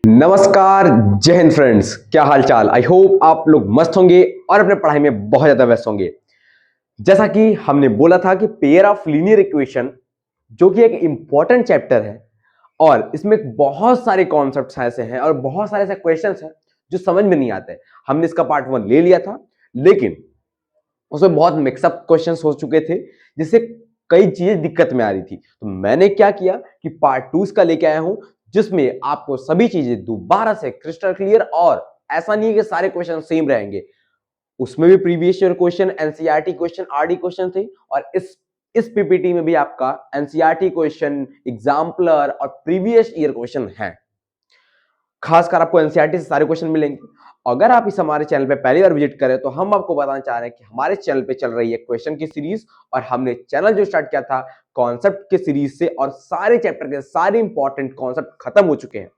नमस्कार, जय हिंद फ्रेंड्स। क्या हाल चाल। आई होप आप लोग मस्त होंगे और अपने पढ़ाई में बहुत ज्यादा व्यस्त होंगे। जैसा कि हमने बोला था कि पेयर ऑफ लीनियर इक्वेशन जो कि एक इंपॉर्टेंट चैप्टर है और इसमें बहुत सारे कॉन्सेप्ट्स ऐसे हैं और बहुत सारे ऐसे क्वेश्चंस हैं जो समझ में नहीं आते। हमने इसका पार्ट 1 ले लिया था, लेकिन उसमें बहुत मिक्सअप क्वेश्चंस हो चुके थे जिससे कई चीजें दिक्कत में आ रही थी। तो मैंने क्या किया कि पार्ट 2 इसका लेके आया हूं, जिसमें आपको सभी चीजें दोबारा से क्रिस्टल क्लियर, और ऐसा नहीं है कि सारे क्वेश्चन सेम रहेंगे। उसमें भी previous year question, NCERT question, RD question थे, और इस पीपीटी में भी आपका एनसीईआरटी क्वेश्चन, एग्जाम्पलर और प्रीवियस ईयर क्वेश्चन है। खासकर आपको एनसीईआरटी से सारे क्वेश्चन मिलेंगे। अगर आप इस हमारे चैनल पे पहली बार विजिट करें तो हम आपको बताना चाह रहे हैं कि हमारे चैनल पे चल रही है क्वेश्चन की सीरीज, और हमने चैनल जो स्टार्ट किया था कॉन्सेप्ट के सीरीज से, और सारे चैप्टर के सारे इंपॉर्टेंट कॉन्सेप्ट खत्म हो चुके हैं।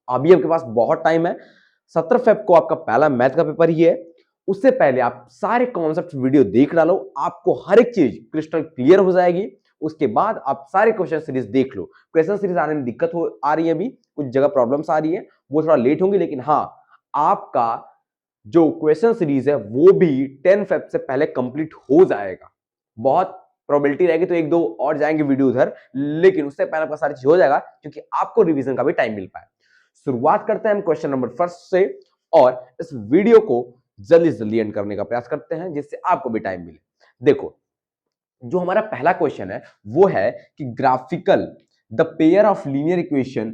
अभी आपके पास बहुत टाइम है। 17 फेब को आपका पहला मैथ का पेपर ही है। उससे पहले आप सारे कॉन्सेप्ट वीडियो देख डालो, आपको हर एक चीज क्रिस्टल क्लियर हो जाएगी। उसके बाद आप सारे क्वेश्चन सीरीज देख लो। क्वेश्चन सीरीज आने में दिक्कत आ रही है, अभी कुछ जगह प्रॉब्लम्स आ रही है, वो थोड़ा लेट होंगी, लेकिन हाँ, आपका जो क्वेश्चन सीरीज है वो भी 10 फेब से पहले कंप्लीट हो जाएगा। बहुत प्रोबेबिलिटी रहेगी तो एक दो और जाएंगे वीडियो उधर, लेकिन उससे पहले आपका सारी चीज हो जाएगा क्योंकि आपको रिवीजन का भी टाइम मिल पाए। शुरुआत करते हैं हम क्वेश्चन नंबर फर्स्ट से, और इस वीडियो को जल्दी जल्दी एंड करने का प्रयास करते हैं जिससे आपको भी टाइम मिले। देखो, जो हमारा पहला क्वेश्चन है वो है कि graphical the pair of linear equation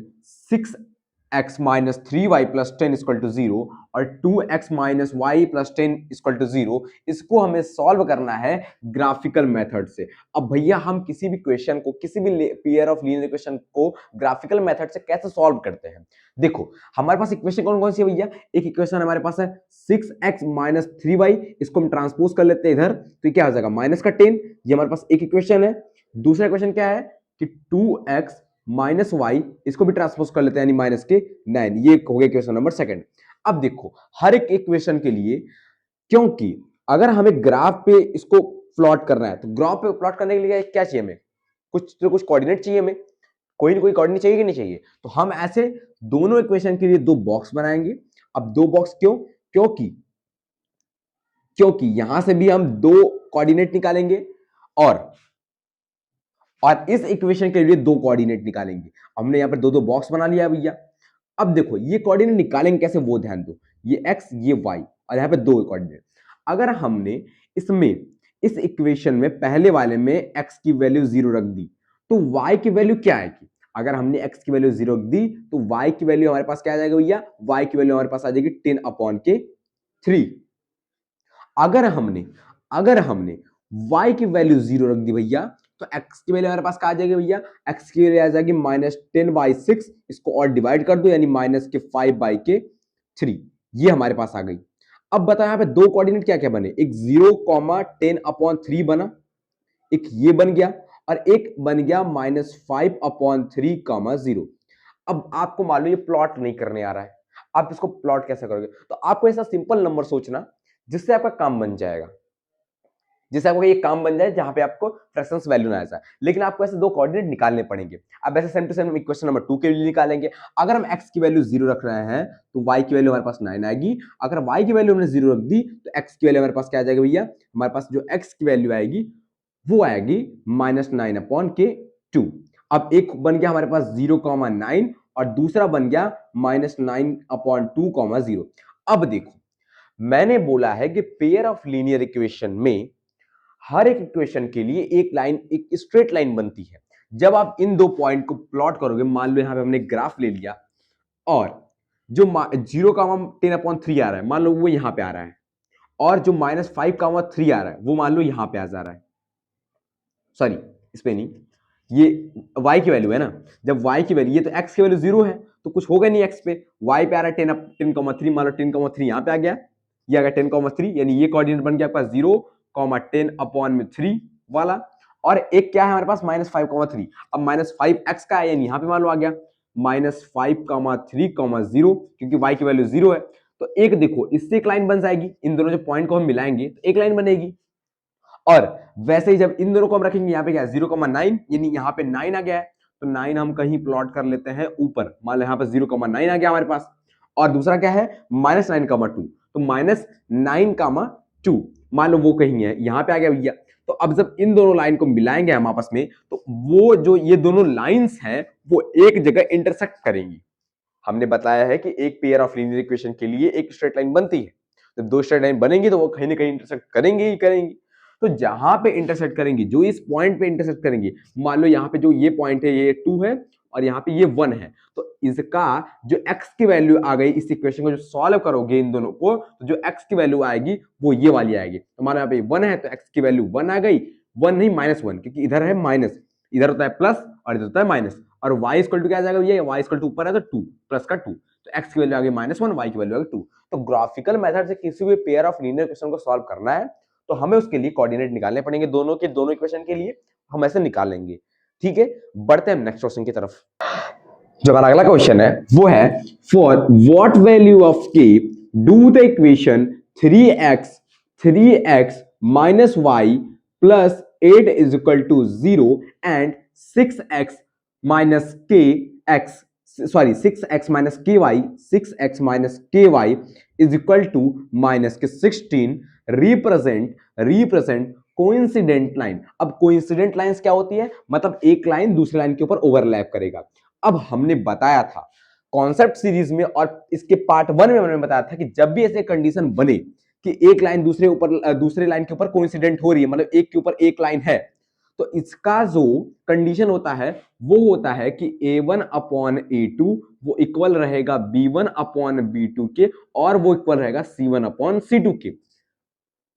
6x minus 3y plus 10 equal to 0 और 2x minus y plus 10 equal to 0, इसको हमें सॉल्व करना है ग्राफिकल मेथड से। अब भैया, हम किसी भी क्वेश्चन को, किसी भी पेयर ऑफ लीनियर इक्वेशन को ग्राफिकल मेथड से कैसे सॉल्व करते हैं? देखो, हमारे पास इक्वेशन कौन कौन सी है भैया? एक इक्वेशन हमारे पास है 6x माइनस 3y, इसको हम ट्रांसपोज कर लेते हैं इधर, तो क्या हो जाएगा माइनस का 10। ये हमारे पास एक इक्वेशन है। दूसरा इक्वेशन क्या है कि 2x माइनस वाई, इसको भी ट्रांसपोज कर लेते हैं, यानी माइनस के 9। ये हो गया इक्वेशन नंबर सेकंड। अब देखो, हर एक इक्वेशन के लिए, क्योंकि अगर हमें ग्राफ पे इसको प्लॉट करना है तो ग्राफ पे प्लॉट करने के लिए क्या चाहिए हमें? कुछ तो कुछ कोऑर्डिनेट चाहिए हमें, कोई ना कोई कोऑर्डिनेट चाहिए कि नहीं चाहिए? तो हम ऐसे दोनों इक्वेशन के लिए दो बॉक्स बनाएंगे। अब दो बॉक्स क्यों? क्योंकि क्योंकि यहां से भी हम दो कोऑर्डिनेट निकालेंगे और इस इक्वेशन के लिए दो कोऑर्डिनेट निकालेंगे। हमने यहां पर दो दो बॉक्स बना लिया भैया। अब देखो, ये कोऑर्डिनेट निकालेंगे कैसे वो ध्यान दो। ये x, ये y, और यहां पे दो कोऑर्डिनेट। अगर हमने इसमें इस इक्वेशन में पहले वाले में x की वैल्यू 0 रख दी तो y की वैल्यू क्या आएगी? अगर हमने x की वैल्यू 0 रख दी तो y की वैल्यू हमारे पास क्या आ जाएगा भैया? y की वैल्यू हमारे पास आ जाएगी 10/3। अगर हमने y की वैल्यू 0 रख दी भैया तो x की वैल्यू हमारे पास क्या आ जाएगी भैया? x की वैल्यू आ जाएगी -10/6। इसको और डिवाइड कर दो, यानी -5/3। ये हमारे पास आ गई। अब बताओ यहाँ पे दो कोऑर्डिनेट क्या क्या बने? एक 0, 10/3 बना, एक ये बन गया, और एक बन गया -5/3, 0। अब आपको मालूम ये प्लॉट नहीं करने आ रहा है, आप इसको प्लॉट कैसे करोगे? तो आपको ऐसा सिंपल नंबर सोचना जिससे आपका काम बन जाएगा, जिससे आपको ये काम बन जाए जहां पे आपको फ्रैक्शंस वैल्यू ना आ जाए। लेकिन आपको ऐसे दो कोऑर्डिनेट निकालने पड़ेंगे। अब ऐसे same to same equation number 2 के लिए निकालेंगे। अगर हम x की वैल्यू 0 रख रहे हैं तो y की वैल्यू हमारे पास 9 आएगी। अगर y की वैल्यू हमने 0 रख दी तो x की वैल्यू हमारे पास क्या आ जाएगी भैया? हमारे पास जो x की वैल्यू आएगी वो आएगी -9/2। अब एक बन गया हमारे पास 0,9 और दूसरा बन गया -9/2,0। अब देखो, मैंने बोला है कि पेयर ऑफ लीनियर इक्वेशन में हर एक इक्वेशन के लिए एक लाइन, एक स्ट्रेट लाइन बनती है। जब आप इन दो पॉइंट को प्लॉट करोगे, मान लो यहां पे हमने ग्राफ ले लिया, और जो 0,10/3 आ रहा है मान लो वो यहां पे आ रहा है, और जो -5,3 आ रहा है वो मान लो यहां पे आ जा रहा है। सॉरी, इस पे नहीं, ये y की वैल्यू है ना। जब y की वैल्यू, ये तो x की वैल्यू 0 है तो कुछ होगा नहीं x पे, y पे आ रहा है 10/3, मान लो 10,3 यहां पे आ गया, ये आ गया 10,3, यानी ये कोऑर्डिनेट बन गया आपका 0,10/3 वाला। और एक क्या है हमारे पास? -5,3। अब -5x का है, यानी यहां पे मान लो आ गया -5,3,0, क्योंकि y की वैल्यू 0 है। तो एक देखो, इससे एक लाइन बन जाएगी, इन दोनों जो पॉइंट को हम मिलाएंगे तो एक लाइन बनेगी। और वैसे ही जब इन दोनों को हम रखेंगे, यहाँ पे क्या है 0,9, यानी यहाँ पे 9 आ गया है, तो 9 हम कहीं प्लॉट कर लेते हैं ऊपर, मान लो यहाँ पे 0,9 आ गया हमारे पास। और दूसरा क्या है -9,2, तो -9,2 मान लो वो कहीं है, यहाँ पे आ गया भैया। तो अब जब इन दोनों लाइन को मिलाएंगे हम आपस में, तो वो जो ये दोनों लाइंस हैं वो एक जगह इंटरसेक्ट करेंगी। हमने बताया है कि एक पेयर ऑफ लीनियर इक्वेशन के लिए एक स्ट्रेट लाइन बनती है, तो दो स्ट्रेट लाइन बनेंगी तो वो कहीं ना कहीं इंटरसेक्ट करेंगे ही करेंगी। तो जहां पे इंटरसेक्ट करेंगी, जो इस पॉइंट पे इंटरसेक्ट करेंगी, मान लो यहाँ पे जो ये पॉइंट है ये 2 है और यहाँ पे ये 1 है, तो इसका जो x की वैल्यू आ गई, इस इक्वेशन को जो सॉल्व करोगे इन दोनों को, तो जो x की वैल्यू आएगी वो ये वाली आएगी। तो हमारे यहाँ पे 1 है तो x की वैल्यू 1 आ गई, 1 नहीं -1, क्योंकि इधर है माइनस, इधर होता है प्लस और इधर होता है माइनस। और y इक्वल टू क्या आ जाएगा भैया, y इक्वल टू ऊपर है तो 2 प्लस का 2, तो x की वैल्यू आ गई -1, y की वैल्यू आ गई 2। तो ग्राफिकल मेथड से किसी भी पेयर ऑफ लीनियर इक्वेशन को सॉल्व करना है तो हमें उसके लिए कोऑर्डिनेट निकालने पड़ेंगे, दोनों के दोनों इक्वेशन के लिए हम ऐसे निकाल लेंगे। ठीक है, बढ़ते हैं नेक्स्ट क्वेश्चन की तरफ। जो हमारा अगला क्वेश्चन है वो है, for what value of k do the equation 3x minus y plus 8 is equal to 0 and 6x minus kx, sorry 6x minus ky is equal to minus के 16 represent कोइंसिडेंट लाइन। अब coincident lines क्या होती है, मतलब एक line दूसरी line के ऊपर ओवरलैप करेगा। अब हमने बताया था कॉन्सेप्ट सीरीज में और इसके पार्ट 1 में हमने बताया था कि जब भी ऐसे कंडीशन बने कि एक लाइन दूसरे लाइन के ऊपर कोइंसिडेंट हो रही है, मतलब एक के ऊपर एक लाइन है, तो इसका जो कंडीशन होता है वो होता है कि a1 अपॉन a2 वो इक्वल रहेगा b1 अपॉन b2 के, और वो इक्वल रहेगा c1 अपॉन c2 के।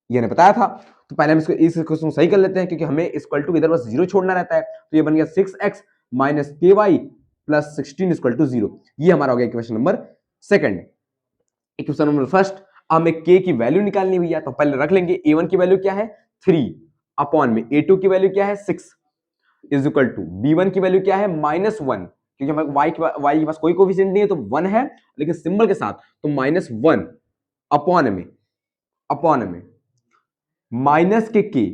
ये ने बताया था। तो पहले हम इस क्वेश्चन को सही कर लेते हैं, क्योंकि हमें इक्वल टू इधर बस 0 छोड़ना रहता है। तो ये बन गया 6x minus ky plus 16 equal to 0। ये हमारा हो गया equation number second. Equation number first, हमें k की वैल्यू निकालनी हुई है, तो पहले रख लेंगे a1 की वैल्यू क्या है 3 अपॉन में a2 की वैल्यू क्या है 6 इज इक्वल टू b1 की वैल्यू क्या है -1, क्योंकि हमारे y के पास कोई कोफिशिएंट नहीं है तो 1 है, लेकिन सिंबल के साथ, तो -1 अपॉन में माइनस के k,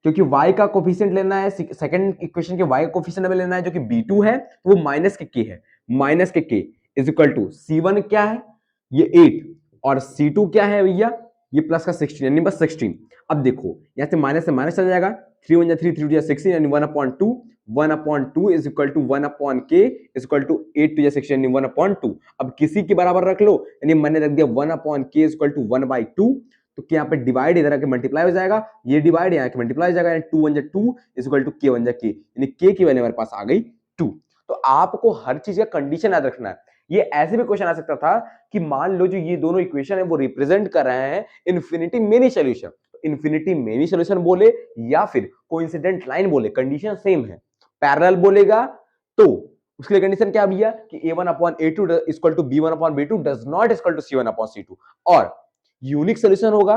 क्योंकि y का कोफिशिएंट लेना है, सेकंड इक्वेशन के y का कोफिशिएंट हमें लेना है जो कि b2 है, तो वो माइनस के k है, माइनस के k is equal to c1 क्या है ये 8 और c2 क्या है भैया ये प्लस का 16, यानी बस 16। अब देखो यहां से माइनस चल जाएगा, 3 1 जा 3 3 2 जा 16, यानी 1/2 is equal to 1 upon k is equal to 8 2 जा 16, यानी 1/2। अब किसी के बराबर रख लो, यानी मैंने रख दिया 1 upon k is equal to 1/2, तो यहाँ पे डिवाइड इधर आके मल्टीप्लाई हो जाएगा, ये डिवाइड यहाँ के मल्टीप्लाई हो जाएगा, यानी 2 1 जा 2 इज इक्वल टू k 1 जा k, यानी k की वैल्यू हमारे पास आ गई 2। तो आपको हर चीज का कंडीशन याद रखना है। ये ऐसे भी क्वेश्चन आ सकता था कि मान लो जो ये दोनों इक्वेशन है वो रिप्रेजेंट कर रहे हैं इन्फिनिटी मेनी सॉल्यूशन, तो इन्फिनिटी मेनी सॉल्यूशन बोले या फिर कोइंसिडेंट लाइन बोले, कंडीशन सेम है। पैरेलल बोलेगा तो उसके लिए कंडीशन क्या भैया कि a1 upon a2 equal to b1 upon b2 does not equal to c1 upon c2, और यूनिक सॉल्यूशन होगा,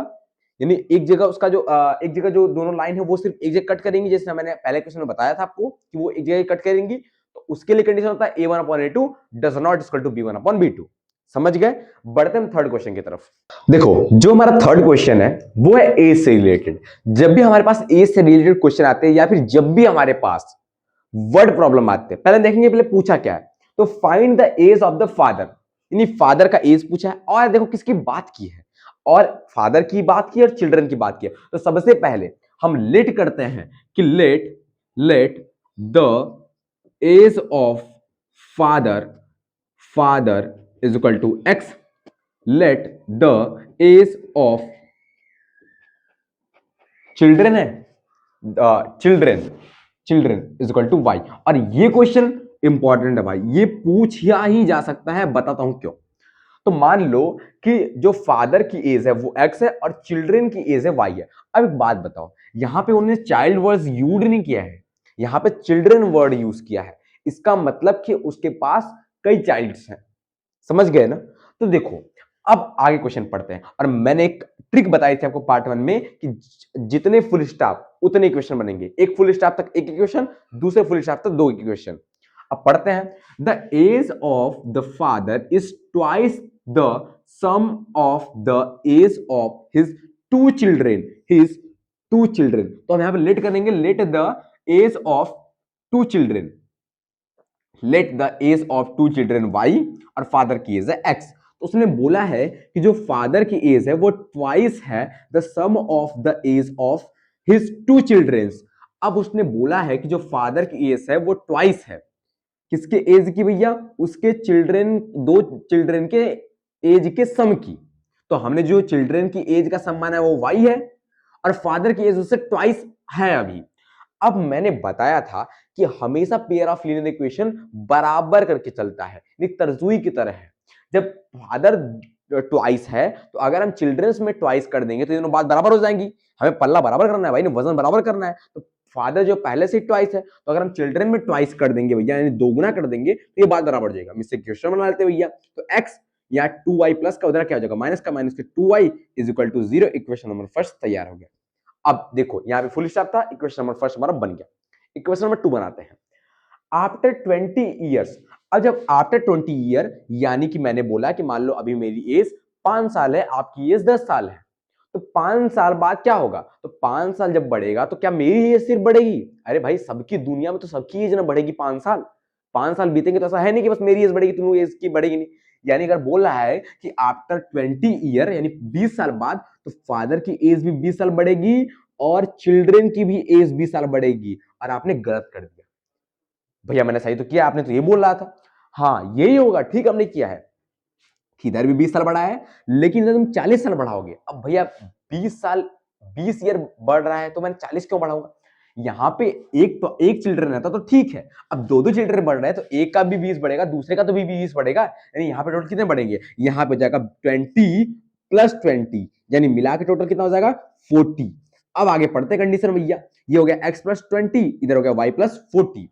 यानी एक जगह जो दोनों लाइन है वो सिर्फ एक जगह कट करेंगी, जैसे मैंने पहले क्वेश्चन में बताया था आपको कि वो एक जगह कट करेंगी, तो उसके लिए कंडीशन होता है a1 upon a2 does not equal to b1 upon b2। समझ गए? बढ़ते हैं थर्ड क्वेश्चन की तरफ। देखो जो हमारा थर्ड क्वेश्चन है वो है ए से रिलेटेड। जब भी हमारे पास ए से रिलेटेड क्वेश्चन आते हैं या फिर जब भी हमारे पास वर्ड प्रॉब्लम आते हैं, पहले देखेंगे पहले पूछा क्या है, तो find the age of the father, यानी फादर का एज पूछा है, और देखो किसकी बात की है, और फादर की बात की और चिल्ड्रन की बात की है। तो सबसे पहले हम लेट करते हैं कि let the age of father is equal to x, let the age of children है children is equal to Y. और ये क्वेश्चन इंपॉर्टेंट है भाई, ये पूछा ही जा सकता है, बताता हूं क्यों। तो मान लो कि जो फादर की एज है वो x है और चिल्ड्रन की एज है y है। अब एक बात बताओ, यहां पे उन्होंने चाइल्ड वर्ड यूज नहीं किया है, यहां पे चिल्ड्रन वर्ड यूज किया है, इसका मतलब कि उसके पास कई चाइल्ड्स हैं। समझ गए ना? तो देखो अब आगे क्वेश्चन पढ़ते हैं, और मैंने एक ट्रिक बताई थी आपको पार्ट 1 में कि जितने फुल स्टॉप उतने इक्वेशन बनेंगे, एक फुल स्टॉप तक एक इक्वेशन, दूसरे फुल स्टॉप तक दो इक्वेशन। अब पढ़ते हैं, the age of the father is twice the sum of the age of his two children, his 2 children, तो हम यहां पे लेट करेंगे, let the age of 2 children, let the age of 2 children y, और father की age है x. तो उसने बोला है कि जो फादर की एज है वो ट्वाइस है the sum of the age of his 2 childrens. अब उसने बोला है कि जो फादर की एज है वो ट्वाइस है किसके एज की भैया, उसके चिल्ड्रेन, 2 चिल्ड्रेन के एज के सम की। तो हमने जो चिल्ड्रेन की एज का सम माना है वो वाई है, और फादर की एज उससे ट्वाइस है अभी। अब मैंने बताया था कि हमेशा पेयर ऑफ लीनियर इक्वेशन बराबर करके चलता है, एक तरजुई की तरह है। जब फादर ट्वाइस है तो अगर हम चिल्ड्रंस में ट्वाइस कर देंगे तो ये दोनों बात बराबर हो जाएंगी। हमें पल्ला बराबर करना है भाई, वजन बराबर करना है। तो फादर जो पहले से ट्वाइस है, तो अगर हम चिल्ड्रन में ट्वाइस कर देंगे भैया, यानी दोगुना कर देंगे, तो ये बात बराबर हो जाएगा। हम इससे क्वेश्चन बना लेते हैं भैया। तो एक्स या 2y प्लस का उधर क्या हो जाएगा, माइनस का माइनस के 2y is equal to 0। Equation number first तैयार हो गया। अब देखो यहाँ पे फुल स्टॉप था, इक्वेशन नंबर फर्स्ट हमारा बन गया। इक्वेशन नंबर 2 बनाते हैं। आफ्टर 20 ईयर्स, अब जब आफ्टर 20 ईयर, यानी कि मैंने बोला कि मान लो अभी मेरी एज 5 साल है, आपकी एज 10 साल है, तो 5 साल बाद क्या होगा, तो 5 साल जब बढ़ेगा तो क्या मेरी एज सिर्फ बढ़ेगी? अरे भाई सबकी दुनिया में तो सबकी एज ना बढ़ेगी 5 साल। 5 साल बीतेंगे तो ऐसा है नहीं कि बस मेरी एज बढ़ेगी, तुम एज की बढ़ेगी नहीं। यानी अगर बोल रहा है कि आफ्टर 20 ईयर यानी 20 साल बाद, तो फादर की एज भी 20 साल बढ़ेगी और चिल्ड्रन की भी एज 20 साल बढ़ेगी। और आपने गलत कर दिया भैया, मैंने सही तो किया, आपने तो ये बोल रहा था। हाँ यही होगा, ठीक हमने किया है। इधर भी 20 साल बढ़ा है, लेकिन इधर तुम 40 साल बढ़ाओगे। अब भैया 20 साल 20 ईयर बढ़ रहा है तो मैंने 40 क्यों बढ़ाऊंगा? यहाँ पे एक चिल्ड्रन रहता तो ठीक है, अब दो चिल्ड्रन बढ़ रहे हैं तो एक का भी 20 बढ़ेगा, दूसरे का तो भी 20 बढ़ेगा, यानी यहाँ पे टोटल कितने बढ़ेंगे, यहाँ पे जाएगा 20 प्लस 20, यानी मिला के टोटल कितना हो जाएगा 40। अब आगे पढ़ते कंडीशन भैया, ये हो गया x प्लस 20, इधर हो गया y plus 40।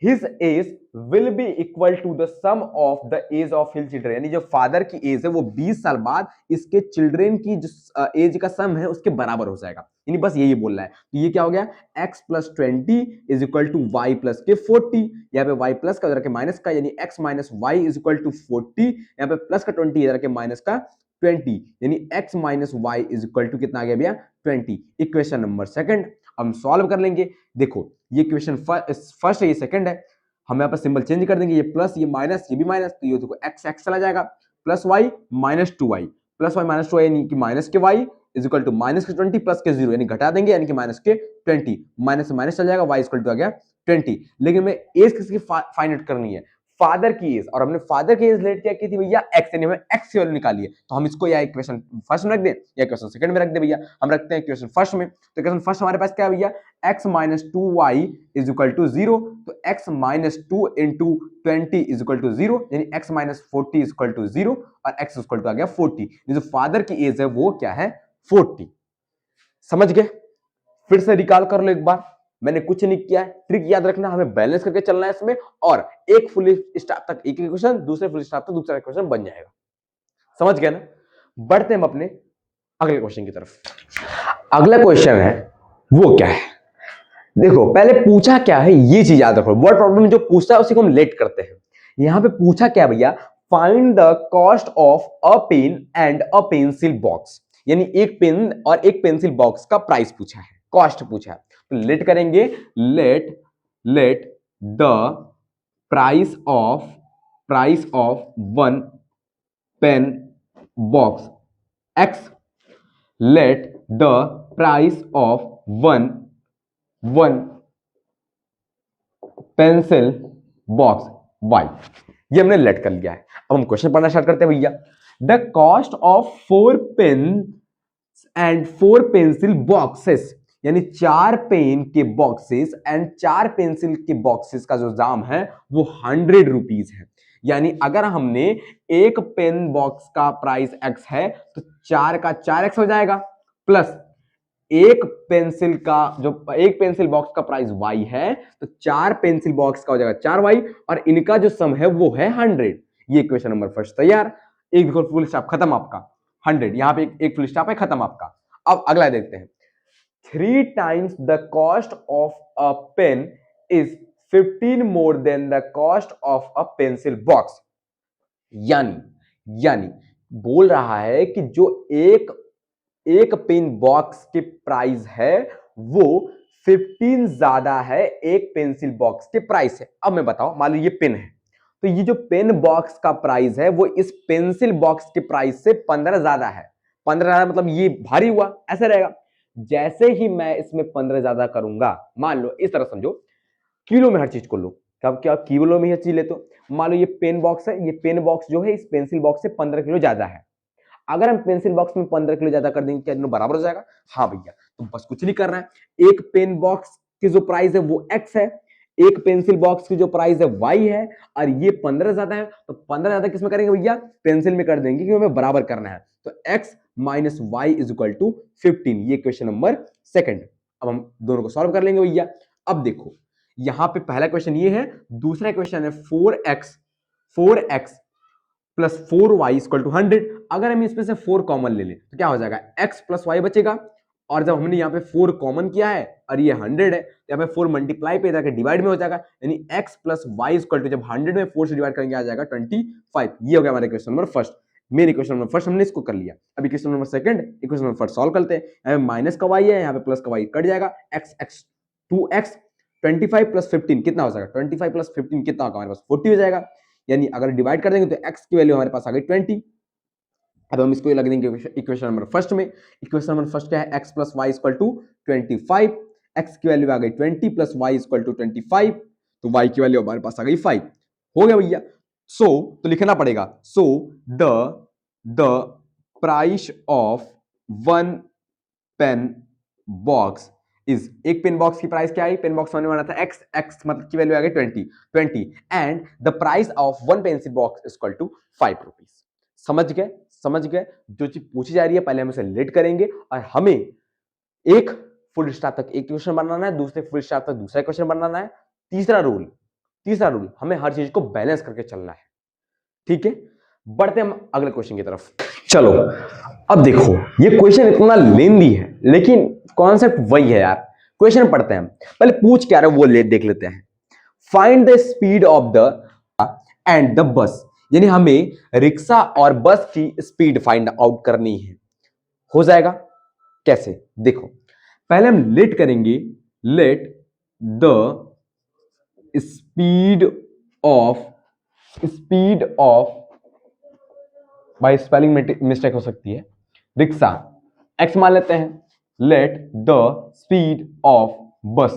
His age will be equal to the sum of the age of his children, यानी जो फादर की एज है वो 20 साल बाद इसके चिल्ड्रेन की जो एज का सम है उसके बराबर हो जाएगा। यानी बस यही बोल रहा है। तो ये क्या हो गया, x plus 20 is equal to y plus के 40। यहाँ पे y प्लस का इधर के माइनस का, यानी x minus y is equal to 40। यहाँ पे प्लस का 20 इधर के माइनस का 20, यानी x minus y is equal to कितना आ गया भैया 20। इक्वेशन नंबर सेकंड हम सॉल्व कर लेंगे। देखो ये इक्वेशन फर्स्ट है, ये सेकंड है। हम यहाँ पर सिंबल चेंज कर देंगे, ये प्लस ये माइनस ये भी माइनस, तो ये देखो एक्स एक्स चला जाएगा, plus y minus 2y, plus y minus 2y यानी कि माइनस के y is equal to minus के 20 प्लस के 0, यानी घटा देंगे, यानी कि माइनस के 20, माइनस से माइनस चल जाएगा, y इक्वल टू आ गया 20। लेकिन मैं एज किसकी फाइंड आउट करनी है, फादर की एज, और हमने फादर की एज लेट क्या की थी भैया एक्स, यानी हमें एक्स की वैल्यू निकाली है। तो हम इसको या इक्वेशन फर्स्ट में रख दें या इक्वेशन सेकंड में रख दें भैया, हम रखते हैं इक्वेशन फर्स्ट में। तो इक्वेशन फर्स्ट हमारे पास क्या है भैया, x minus 2y is equal to 0, तो x minus 2 into 20 is equal to 0, यानी x minus 40 is equal to 0, और x इज इक्वल टू आ गया 40। जो फादर की एज है वो क्या है 40। समझ गए? फिर से रिकॉल कर लो एक बार, मैंने कुछ नहीं किया है, ट्रिक याद रखना, हमें बैलेंस करके चलना है इसमें, और एक फुल स्टॉप तक एक क्वेश्चन, दूसरे फुल स्टॉप तक दूसरा क्वेश्चन बन जाएगा। समझ गए ना? बढ़ते हैं हम अपने अगले क्वेश्चन की तरफ। अगला क्वेश्चन है वो क्या है, देखो पहले पूछा क्या है ये चीज याद रखो। वर्ड प्रॉब्लम जो पूछता है उसी को हम लेट करते हैं। यहां पे पूछा क्या भैया, find the cost of a pen and a pencil box, यानी एक पेन और एक पेंसिल बॉक्स का प्राइस पूछा है, कॉस्ट पूछा है। तो लेट करेंगे, let the price of one pen box x, let the price of one pencil box y. ये हमने लेट कर लिया है। अब हम क्वेश्चन पढ़ना स्टार्ट करते हैं भैया। The cost of 4 pen and 4 pencil boxes, यानी 4 पेन के बॉक्सेस एंड 4 पेंसिल के बॉक्सेस का जो दाम है वो 100 रुपीज है। यानी अगर हमने एक पेन बॉक्स का प्राइस x है तो 4 का 4x हो जाएगा, प्लस एक पेंसिल का जो एक पेंसिल बॉक्स का प्राइस y है तो 4 पेंसिल बॉक्स का हो जाएगा 4y, और इनका जो सम है वो है 100। ये इक्वेशन नंबर फर्स्ट तैयार, एक फुल स्टॉप खत्म आपका 100, यहां पे एक फुल स्टॉप है खत्म आपका। अब अगला देखते हैं, 3 times the cost of a pen is 15 more than the cost of a pencil box। यानी बोल रहा है कि जो एक एक पेन बॉक्स के प्राइस है वो 15 ज्यादा है एक पेंसिल बॉक्स के प्राइस है। अब मैं बताओ, मान लो ये पेन है, तो ये जो पेन बॉक्स का प्राइस है वो इस पेंसिल बॉक्स के प्राइस से 15 ज्यादा है। 15 ज्यादा मतलब ये भारी हुआ, ऐसा रहेगा। जैसे ही मैं इसमें 15 ज्यादा करूंगा, मान लो इस तरह समझो, किलो में हर चीज को लो, कब क्या किलो में हर चीज ले, तो मान लो ये पेन बॉक्स है, ये पेन बॉक्स जो है इस पेंसिल बॉक्स से 15 किलो ज्यादा है। अगर हम पेंसिल बॉक्स में 15 किलो ज्यादा कर देंगे क्या दोनों बराबर हो जाएगा? हाँ भैया, तो बस कुछ नहीं करना है। एक पेन बॉक्स की जो प्राइस है वो x है, एक पेंसिल बॉक्स की जो प्राइस है y है, और ये 15 ज्यादा है, तो 15 ज्यादा किस में करेंगे भैया? पेंसिल में कर देंगे, क्योंकि हमें बराबर करना है। तो x minus y is equal to 15, ये क्वेश्चन नंबर सेकंड। अब हम दोनों को सॉल्व कर लेंगे भैया। अब देखो, यहां पे पहला क्वेश्चन ये है, दूसरा क्वेश्चन है 4x plus 4y equal to 100। अगर हम इसमें से 4 कॉमन ले लें तो क्या हो जाएगा? x प्लस वाई बचेगा, और जब हमने यहाँ पे 4 कॉमन किया है और ये 100 है, तो यहाँ पे 4 मल्टीप्लाई पे जाकर डिवाइड में हो जाएगा, यानी x plus y equal to जब 100 में 4 से डिवाइड करेंगे आ जाएगा 25। ये हो गया हमारे क्वेश्चन नंबर फर्स्ट। मेरे क्वेश्चन नंबर फर्स्ट हमने इसको कर लिया। अभी question number second, equation number first solve करते हैं। यहाँ पे माइनस का y है, यहाँ पे प्लस का y कट जाएगा, x 2x 25 प्लस 15 कितना हो जाएगा? 25 प्लस 15 कितना होगा हमारे पास? 40 हो जाएगा। यानी अगर डिवाइड कर देंगे तो x की वैल्यू हमारे पास आ गई 20। अब हम इसको लग देंगे इक्वेशन नंबर फर्स्ट में। इक्वेशन नंबर फर्स्ट क्या है? x plus y equal to 25। x की वैल्यू आ गई 20 प्लस वाई इक्वल टू 25, तो y की वैल्यू हमारे पास आ गई 5। हो गया भैया। सो तो लिखना पड़ेगा, so the price of one pen box is, एक पेन बॉक्स की प्राइस क्या आई? पेन बॉक्स होने वाला था x मतलब की वैल्यू आ गई 20 and the price of one pencil box is equal to 5 rupees. समझ गए? जो चीज पूछी जा रही है पहले हम इसे लेट करेंगे, और हमें एक फुल स्टॉप तक एक क्वेश्चन बनाना है, दूसरे फुल स्टॉप तक दूसरा क्वेश्चन बनाना है। तीसरा रूल हमें हर चीज को बैलेंस करके चलना है। ठीक है, बढ़ते हम अगले क्वेश्चन की तरफ। चलो, अब देखो, ये क्वेश्चन इतना लेंदी है लेकिन कॉन्सेप्ट वही है यार। क्वेश्चन पढ़ते हैं, पहले पूछ क्या रहा है वो देख लेते हैं। Find the speed of the end the bus, यानी हमें रिक्शा और बस की स्पीड फाइंड आउट करनी है। हो जाएगा कैसे? देखो, पहले हम लेट करेंगे, लेट द स्पीड ऑफ भाई स्पेलिंग मिस्टेक हो सकती है, रिक्शा x मान लेते हैं, लेट द स्पीड ऑफ बस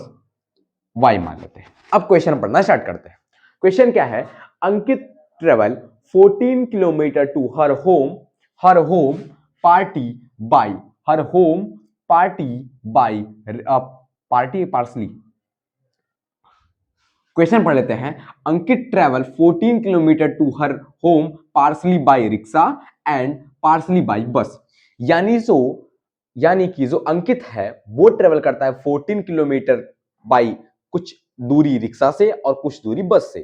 y मान लेते हैं। अब क्वेश्चन पढ़ना स्टार्ट करते हैं। क्वेश्चन क्या है? Ankit travel 14 kilometre to her home party by parsley. Question पढ़ लेते हैं। Ankit travel 14 kilometre to her home parsley by rickshaw and parsley by bus. यानी कि जो अंकित है वो ट्रेवल करता है 14 किलोमीटर बाय कुछ दूरी रिक्शा से और कुछ दूरी बस से।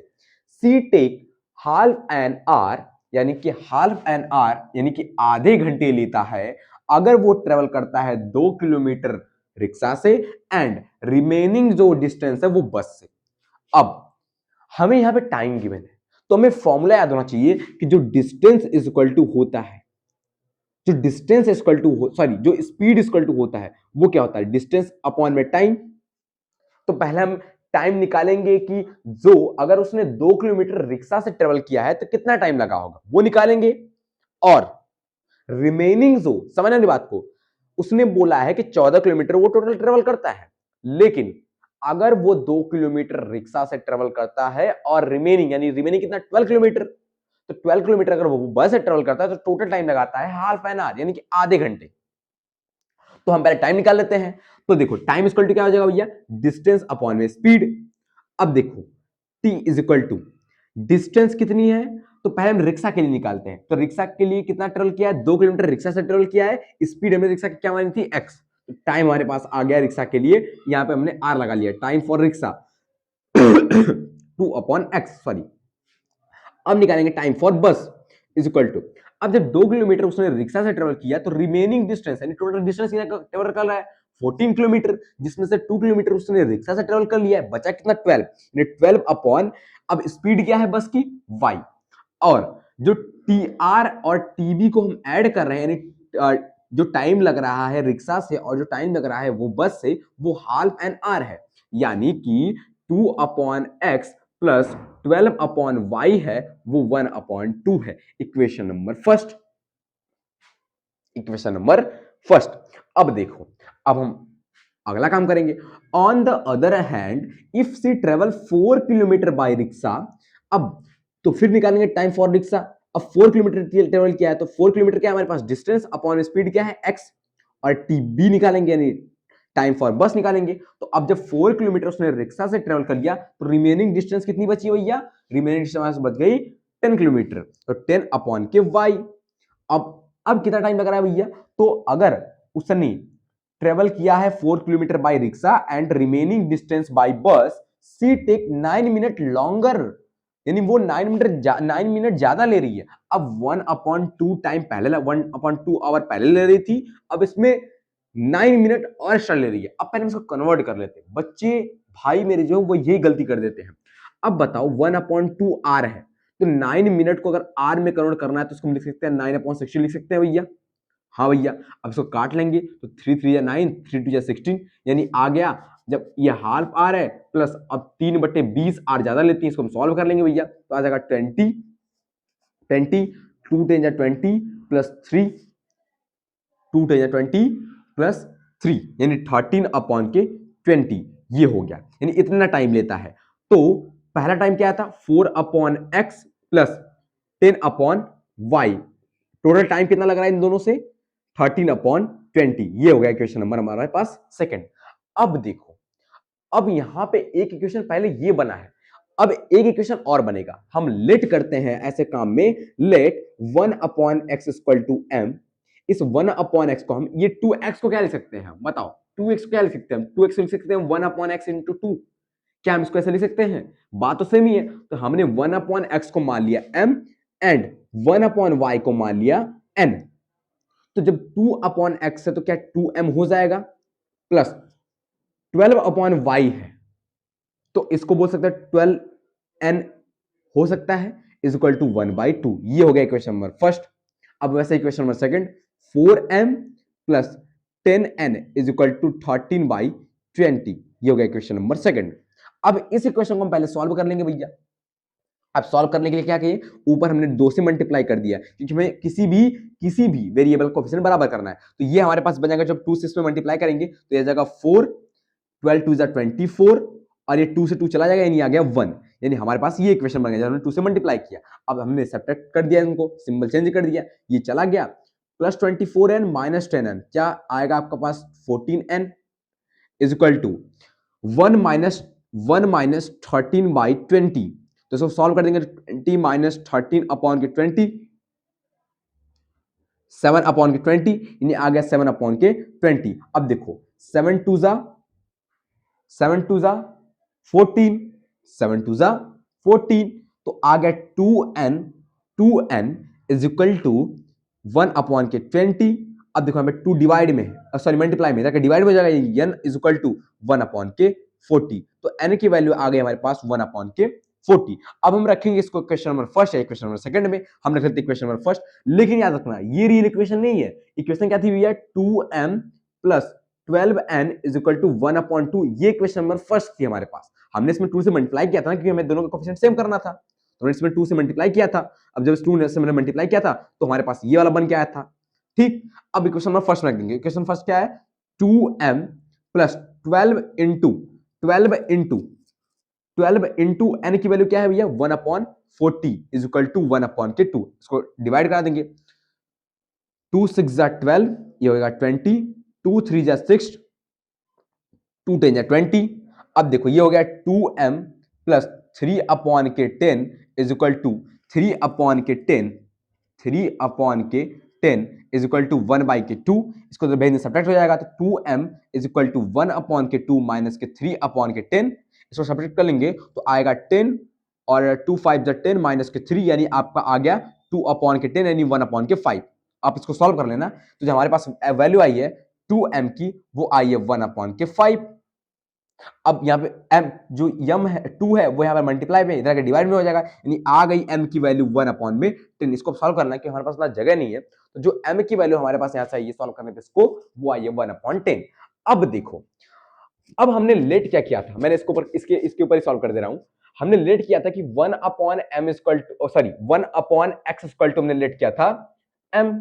सी टेक हाफ एन आवर, यानी कि आधे घंटे लेता है अगर वो ट्रेवल करता है 2 किलोमीटर रिक्शा से एंड रिमेनिंग जो डिस्टेंस है वो बस से। अब हमें यहां पे टाइम गिवन है, तो हमें फॉर्मूला याद होना चाहिए कि जो डिस्टेंस इज इक्वल टू होता है, जो स्पीड इक्वल टू होता है वो क्या होता है? डिस्टेंस अपॉन में टाइम। तो पहले हम टाइम निकालेंगे कि जो अगर उसने 2 किलोमीटर रिक्शा से ट्रेवल किया है तो कितना टाइम लगा होगा वो निकालेंगे, और रिमेनिंग जो, समझना नहीं बात को, उसने बोला है कि 14 किलोमीटर वो टोटल ट्रेवल करता है, लेकिन अगर वो 2 किलोमीटर रिक्शा से ट्रेवल करता है और रिमेनिंग कितना? 12 किलोमीटर, तो 12 किलोमीटर अगर वो बस से ट्रेवल करता है तो टोटल टाइम लगाता है हाफ एन आवर, यानी कि आधे घंटे। तो हम पहले टाइम निकाल लेते हैं। तो देखो, टाइम इक्वल टू क्या हो जाएगा भैया? डिस्टेंस अपॉन में स्पीड। अब देखो, t is equal to distance कितनी है, तो पहले हम रिक्शा के लिए निकालते हैं। तो रिक्शा के लिए कितना ट्रेवल किया है? 2 किलोमीटर रिक्शा से ट्रेवल किया है। स्पीड हमने रिक्शा की क्या मानी थी? x। तो टाइम हमारे पास आ गया रिक्शा के लिए, यहां पे हमने r लगा लिया, time for rickshaw 2/x, sorry. अब निकालेंगे टाइम फॉर बस इज इक्वल टू, अब जब 2 किलोमीटर उसने रिक्शा से ट्रेवल किया तो रिमेनिंग डिस्टेंस यानी टोटल डिस्टेंस ट्रेवल कर रहा है 14 किलोमीटर, जिसमें से 2 किलोमीटर उसने रिक्शा से ट्रेवल कर लिया है, बचा कितना? 12, यानी 12 अपॉन, अब स्पीड क्या है बस की? y, और जो टी आर और टीबी को हम ऐड कर रहे हैं, यानी जो टाइम लग रहा है रिक्शा से और जो टाइम लग रहा है वो बस से, वो हाफ एन आवर है, यानी कि 2/x प्लस 12/y है, वो 1/2 है। Equation number first, equation number first. अब देखो, अब हम अगला काम करेंगे। On the other hand if she travel 4 kilometre by rickshaw, अब तो फिर निकालेंगे टाइम फॉर रिक्शा। अब 4 किलोमीटर ट्रेवल किया है तो 4 किलोमीटर क्या है हमारे पास, डिस्टेंस अपॉन स्पीड क्या है x, और टीबी निकालेंगे यानी टाइम फॉर बस निकालेंगे। तो अब जब 4 किलोमीटर उसने रिक्शा से ट्रेवल कर लिया तो रिमेनिंग डिस्टेंस कितनी बची भैया, रिमेनिंग डिस्टेंस बच गई 10 किलोमीटर, तो 10 अपॉन के y। अब कितना टाइम लग रहा है भैया, तो अगर उसने ट्रेवल किया है 4 kilometre by rickshaw and remaining distance by बस, सी टेक 9 मिनट लॉन्गर, यानी वो 9 मिनट ज्यादा ले रही है। अब 1/2 टाइम पहले 1/2 आवर पहले ले रही थी, अब इसमें 9 मिनट और एक्स्ट्रा ले रही है। अब पहले इसको कन्वर्ट कर लेते हैं। बच्चे भाई मेरे जो वो यही गलती कर देते हैं। अब बताओ 1/2 आर है, तो 9 मिनट को अगर आर में कन्वर्ट करना है तो उसको हम लिख सकते हैं 9/60 लिख सकते हैं भैया। हाँ भैया, अब इसको काट लेंगे तो 3 3 या 9, 3 2 या 16, यानी आ गया, जब ये हाफ आर है प्लस अब 3/20 आर ज्यादा लेती है, इसको हम सॉल्व कर लेंगे भैया, तो आ जाएगा 20 20 2 10 या 20 प्लस 3 2 10 या 20 प्लस 3, यानी 13/20, ये हो गया, यानी इतना टाइम लेता है। तो पहला टाइम क्या था 4/x plus 10/y, total time कितना लग रहा है इन दोनों से 13/20, ये हो गया इक्वेशन नंबर हमारे पास सेकंड। अब देखो, अब यहां पे एक इक्वेशन पहले ये बना है, अब एक इक्वेशन और बनेगा। हम लेट करते हैं ऐसे काम में, late 1/x equal to m, इस 1/x को हम, ये 2x को क्या लिख सकते हैं बताओ, 2x को क्या लिख सकते हैं हम, 2x को लिख सकते हैं 1/x इंटू 2, क्या हम इसको ऐसे लिख सकते हैं, बात तो सेम ही है। तो हमने 1/x को मान लिया m एंड 1/y को मान लिया n, तो जब 2/x है तो क्या 2m हो जाएगा, प्लस 12/y है तो इसको बोल सकते हैं 12n हो सकता है, इज इक्वल टू 1/2, ये हो गया इक्वेशन नंबर फर्स्ट। अब वैसे equation number second, 4m plus 10n is equal to 13/20, ये हो गया इक्वेशन नंबर सेकंड। अब इस इक्वेशन को हम पहले सॉल्व कर लेंगे भैया। अब सॉल्व करने के लिए क्या किए, ऊपर हमने 2 से मल्टीप्लाई कर दिया, क्योंकि हमें किसी भी वेरिएबल कोएफिशिएंट बराबर करना है। तो ये हमारे पास बन जाएगा, जब 2 से इसमें मल्टीप्लाई करेंगे तो ये जाएगा 4, 12 2 24, और ये 2 से 2 चला जाएगा, यानी आ गया 1, यानी हमारे पास ये इक्वेशन बन गया, हमने 2 से मल्टीप्लाई किया। अब हमने सब्ट्रैक्ट कर दिया, इनको सिंबल चेंज कर दिया, ये चला गया, प्लस 24n माइनस 10n क्या आएगा आपका पास 14n is equal to 1 minus 13/20, तो इसको सॉल्व कर देंगे 20 माइनस 13/20, 7/20, यानी आ गया 7/20। अब देखो 7 2 जा 14, 7 2 जा 14, तो आ गया 2n इज इक्वल टू 1/20। अब देखो हमें 2 डिवाइड में है, सॉरी मल्टीप्लाई में, डिवाइड में हो जाएगा, n इज इक्वल टू 1/40, तो n की वैल्यू आ गई हमारे पास 1/40। अब हम रखेंगे इसको इक्वेशन नंबर फर्स्ट या इक्वेशन नंबर सेकंड में, हम रख लेते इक्वेशन नंबर फर्स्ट, लेकिन याद रखना ये रियल इक्वेशन नहीं है। इक्वेशन क्या थी भैया, 2m plus 12n is equal to 1/2, ये इक्वेशन नंबर फर्स्ट थी हमारे पास। हमने इसमें 2 से मल्टीप्लाई किया था ना, क्योंकि हमें दोनों का कोएफिशिएंट सेम करना था, तो हमने इसमें 2 से मल्टीप्लाई किया था। अब जब इस 2 से मैंने मल्टीप्लाई किया था तो हमारे पास ये वाला बन के आया था, ठीक। अब इक्वेशन नंबर फर्स्ट में रख देंगे, इक्वेशन फर्स्ट क्या है, 2m प्लस 12 इंटू n की वैल्यू क्या है भैया 1/40 इज इक्वल टू 1/2, इसको डिवाइड करा देंगे, 2 6 जा 12, ये होगा 20, 2 3 जा 6, 2 10 जा 20। अब देखो ये हो गया 2m plus 3/10 is equal to 3/10 is equal to 1/2, इसको तो भेजने सब्ट्रैक्ट हो जाएगा, तो 2m is equal to 1/2 minus के 3/10, इसको सब्ट्रैक्ट कर लेंगे तो आएगा 10, और 2 5 जा 10 माइनस के 3, यानी आपका आ गया 2/10 यानी 1/5। आप इसको सॉल्व कर लेना, तो जो हमारे पास वैल्यू आई है 2m की, वो आई है 1/5। अब यहाँ पे m जो m है 2 है वो यहाँ पे मल्टीप्लाई में इधर के डिवाइड में हो जाएगा, यानी आ गई m की वैल्यू 1 अपॉन में 10। इसको सॉल्व करना है कि हमारे पास ना जगह नहीं है, तो जो m की वैल्यू हमारे पास यहाँ से आई है सॉल्व करने पे इसको, वो आई है 1 अपॉन 10। अब देखो, अब हमने लेट क्या किया था, मैंने इसके ऊपर इसके ऊपर ही सॉल्व कर दे रहा हूं। हमने लेट किया था कि 1 upon m equal to, sorry 1 upon x equal to हमने लेट किया था m।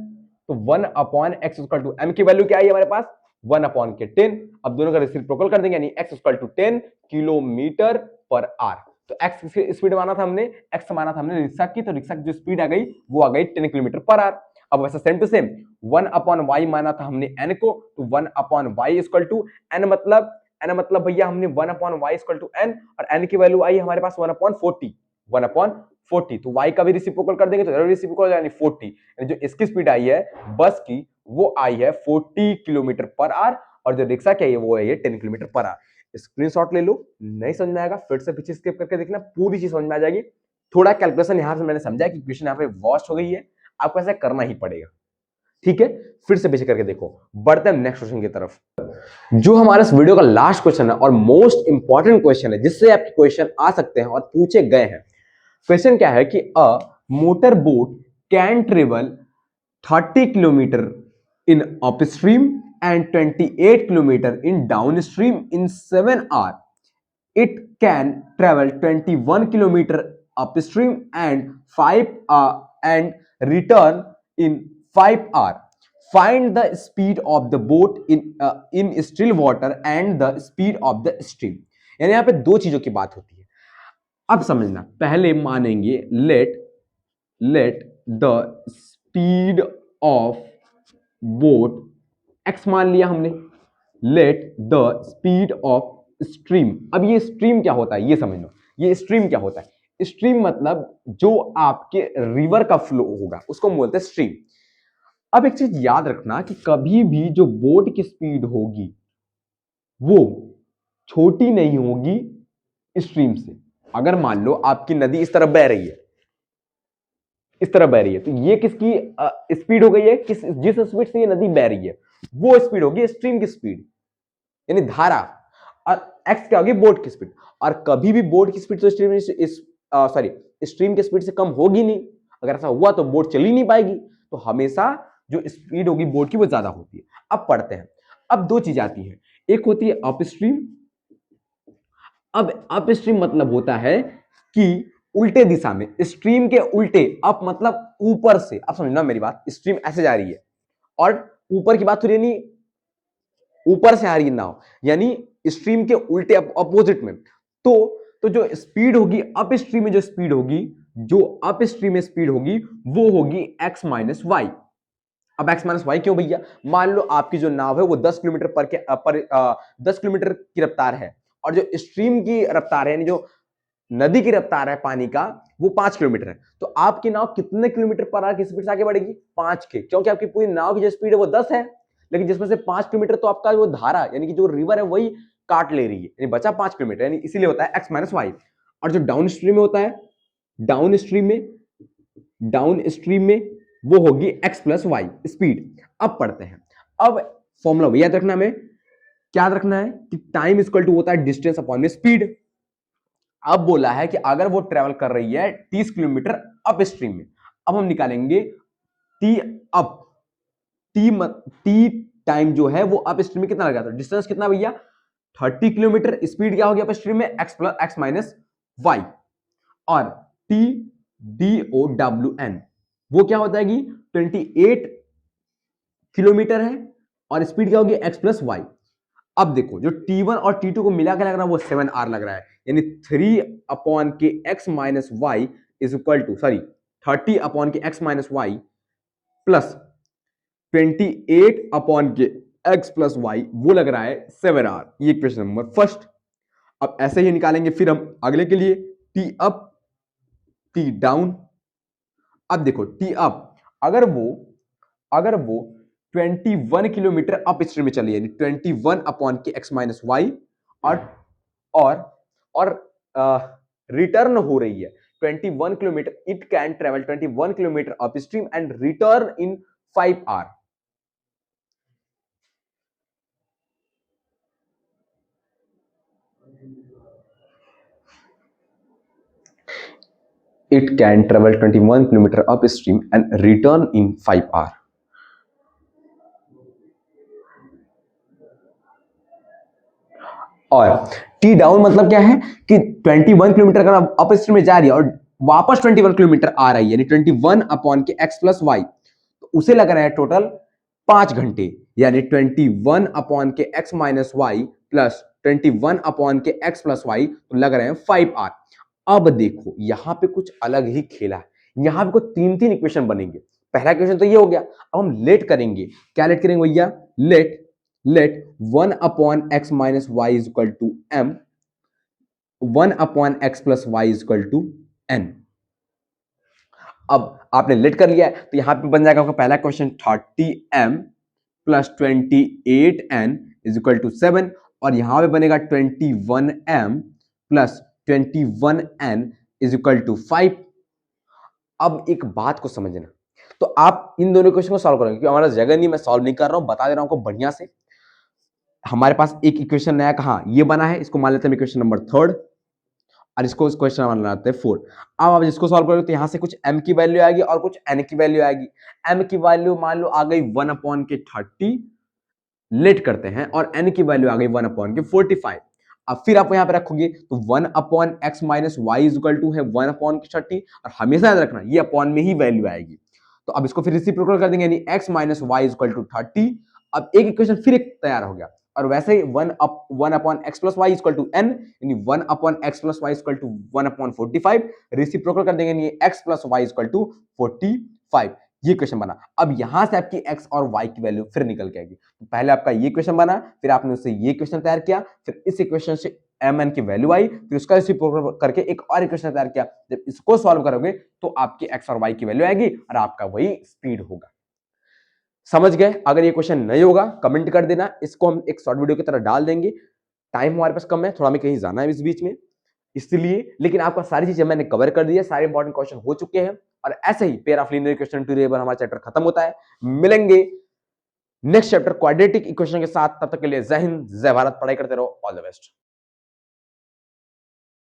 तो 1 upon x equal to m की वैल्यू क्या आई हमारे पास 1 अपॉन के 10। अब दोनों का रेसिप्रोकल कर देंगे, यानी x equal to 10 kilometre per hour. तो x स्पीड माना था हमने, x माना था हमने रिक्शा की, तो रिक्शा की जो स्पीड आ गई वो आ गई 10 किलोमीटर पर आवर। अब वैसा same to same 1 upon y माना था हमने n को, तो 1 upon y equal to n, मतलब भैया हमने 1 upon y equal to n, और एन की वैल्यू आई हमारे पास 1 अपॉन 40, 1 अपॉन 40। तो y का भी रेसिप्रोकल कर देंगे तो इधर भी रेसिप्रोकल, यानी 40, यानी जो इसकी स्पीड आई है बस की वो आई है 40 किलोमीटर पर आवर, और जो रिक्शा की है वो है 10 किलोमीटर पर आवर। स्क्रीनशॉट ले लो, नहीं समझ में आएगा फिर से पीछे स्किप करके देखना, पूरी चीज समझ में आ जाएगी। थोड़ा कैलकुलेशन यहां से मैंने समझा कि क्वेश्चन यहाँ पे वॉश हो गई है, आपको ऐसा करना ही पड़ेगा, ठीक है। फिर से पीछे करके देखो, बढ़ते हैं नेक्स्ट क्वेश्चन की तरफ। जो हमारे इस वीडियो का लास्ट क्वेश्चन है और मोस्ट इंपॉर्टेंट क्वेश्चन है, जिससे आपके क्वेश्चन आ सकते हैं और पूछे गए हैं। क्वेश्चन क्या है कि a motor boat can travel 30 kilometre in upstream and 28 kilometre in downstream in 7 hour. It can travel 21 kilometre upstream and 5 and return in 5 hour. Find the speed of the boat in still water and the speed of the stream। यानी यहाँ पे दो चीजों की बात होती है। अब समझना, पहले मानेंगे let the speed of boat x मान लिया हमने, let the speed of stream। अब ये stream क्या होता है ये समझ लो, ये stream क्या होता है। stream मतलब जो आपके रिवर का फ्लो होगा उसको बोलते हैं stream। अब एक चीज याद रखना कि कभी भी जो बोट की स्पीड होगी वो छोटी नहीं होगी स्ट्रीम से। अगर मान लो आपकी नदी इस तरफ बह रही है, इस तरफ बह रही है, तो ये किसकी स्पीड हो गई है, जिस स्पीड से ये नदी बह रही है वो स्पीड होगी स्ट्रीम की स्पीड, यानी धारा। और एक्स क्या होगी बोट की स्पीड। और कभी भी बोट की स्पीड तो स्ट्रीम की स्पीड से कम होगी नहीं। अगर ऐसा हुआ तो बोट चल ही नहीं पाएगी। तो हमेशा जो स्पीड होगी बोट की वो ज्यादा होती है। अब पढ़ते हैं। अब दो चीज आती है, एक होती है अपस्ट्रीम। अब अपस्ट्रीम मतलब होता है कि उल्टे दिशा में, स्ट्रीम के उल्टे। अप मतलब ऊपर से। अब समझना मेरी बात, स्ट्रीम ऐसे जा रही है और ऊपर की बात हो रही है, ऊपर से आ रही है नाव, यानी स्ट्रीम के उल्टे अपोजिट में। तो जो स्पीड होगी अप स्ट्रीम में, जो स्पीड होगी, जो अप स्ट्रीम में स्पीड होगी वो होगी x माइनस वाई। अब x माइनस वाई क्यों भैया, मान लो आपकी जो नाव है वो 10 किलोमीटर पर 10 किलोमीटर की रफ्तार है, और जो स्ट्रीम की रफ्तार है, यानी जो नदी की रफ्तार है पानी का, वो 5 किलोमीटर है। तो आपकी नाव कितने किलोमीटर पर आवर की स्पीड से आगे बढ़ेगी, 5 के, क्योंकि आपकी पूरी नाव की जो स्पीड है वो 10 है, लेकिन जिसमें से 5 किलोमीटर तो आपका वो धारा यानी कि जो रिवर है वही काट ले रही है, यानी बचा 5 किलोमीटर, यानी इसीलिए होता है x माइनस वाई। और जो डाउन स्ट्रीम में होता है, डाउन स्ट्रीम में वो होगी x प्लस वाई स्पीड। अब पढ़ते हैं। अब फॉर्मूला याद रखना, हमें क्या याद रखना है कि टाइम इक्वल टू होता है डिस्टेंस अपॉन में स्पीड। अब बोला है कि अगर वो ट्रेवल कर रही है 30 किलोमीटर अप स्ट्रीम में, अब हम निकालेंगे टी अप, टी टाइम जो है वो अप स्ट्रीम में कितना लगा था, डिस्टेंस कितना भैया 30 किलोमीटर, स्पीड क्या होगी अप स्ट्रीम में x plus x minus Y, और T D O W N वो क्या होता है कि 28 किलोमीटर है, और स्पीड क्या होगी x प्लस वाई। अब देखो जो T1 और T2 को मिला के लग रहा है वो 7R लग रहा है, यानी 3 अपॉन के x minus y is equal to, sorry 30 upon के x minus y plus 28 upon के x प्लस वाई, वो लग रहा है 7R। ये क्वेश्चन नंबर फर्स्ट। अब ऐसे ही निकालेंगे फिर हम अगले के लिए, T अप T डाउन। अब देखो T अप, अगर वो 21 किलोमीटर अप स्ट्रीम में चली, यानी 21 अपॉन के x माइनस वाई, और और रिटर्न हो रही है 21 kilometre, it can travel 21 kilometre upstream and return in 5 hour. It can travel 21 kilometer upstream and return in 5 hours. और टी डाउन मतलब क्या है कि 21 किलोमीटर का अप स्ट्रीम में जा रही है और वापस 21 किलोमीटर आ रही है, यानी 21 अपॉन के एक्स प्लस वाई, तो उसे लग रहा है टोटल 5 घंटे, यानी 21 अपॉन के x minus y plus 21 upon के एक्स प्लस वाई, तो लग रहे हैं 5 आर। अब देखो यहां पे कुछ अलग ही खेला है, यहां पे कुछ तीन तीन इक्वेशन बनेंगे। पहला इक्वेशन तो ये हो गया, अब हम लेट करेंगे। क्या लेट करेंगे भैया? Let 1 upon x minus y is equal to m, 1 upon x plus y is equal to n. अब आपने लेट कर लिया है तो यहां पे बन जाएगा आपका पहला question 30m plus 28n is equal to 7, और यहां पे बनेगा 21m plus 21n is equal to 5। अब एक बात को समझना, तो आप इन दोनों क्वेश्चन को सॉल्व करेंगे, क्योंकि हमारा जगह नहीं, मैं सॉल्व नहीं कर रहा हूं, बता दे रहा हूं आपको बढ़िया से। हमारे पास एक इक्वेशन नया कहां ये बना है, इसको मान लेते हैं इक्वेशन नंबर 3 और इसको इस क्वेश्चन मान लेते हैं 4। अब आप इसको सॉल्व करोगे तो यहां से कुछ m की वैल्यू आएगी और कुछ n की वैल्यू आएगी। m की वैल्यू मान लो आ गई 1 अपॉन के 30, लेट करते हैं, और n की वैल्यू आ गई 1 अपॉन के 45। अब फिर आप यहां पे रखोगे तो 1 upon x minus y is equal to है 1 अपॉन के 30, और हमेशा याद रखना ये अपॉन में ही वैल्यू आएगी। तो अब इसको फिर रेसिप्रोकल कर देंगे, यानी x minus y is equal to 30। अब एक इक्वेशन फिर एक तैयार हो गया, और वैसे ही 1 upon x plus y equal to n, यानी 1 upon x plus y equal to 1 upon 45, reciprocal कर देंगे, यानी x plus y equal to 45। ये क्वेश्चन बना। अब यहां से आपकी एक्स और वाई की वैल्यू फिर निकल के आएगी। तो पहले आपका ये क्वेश्चन बना, फिर आपने उससे ये क्वेश्चन तैयार किया, फिर इस इक्वेशन से एम एन की वैल्यू आई, फिर उसका रेसिप्रोकल करके एक और इक्वेशन तैयार किया। जब इसको सॉल्व करोगे तो आपकी एक्स और वाई की वैल्यू आएगी और आपका वही स्पीड होगा। समझ गए? अगर ये क्वेश्चन नहीं होगा कमेंट कर देना, इसको हम एक शॉर्ट वीडियो की तरह डाल देंगे। टाइम हमारे पास कम है, थोड़ा हमें कहीं जाना है इस बीच में, इसलिए, लेकिन आपका सारी चीजें मैंने कवर कर दी है, सारे इंपॉर्टेंट क्वेश्चन हो चुके हैं, और ऐसे ही pair of linear equation two variable हमारा चैप्टर खत्म होता है। मिलेंगे नेक्स्ट चैप्टर क्वाड्रेटिक इक्वेशन के साथ, तब तक के लिए जय हिंद, जय भारत, पढ़ाई करते रहो, ऑल द बेस्ट।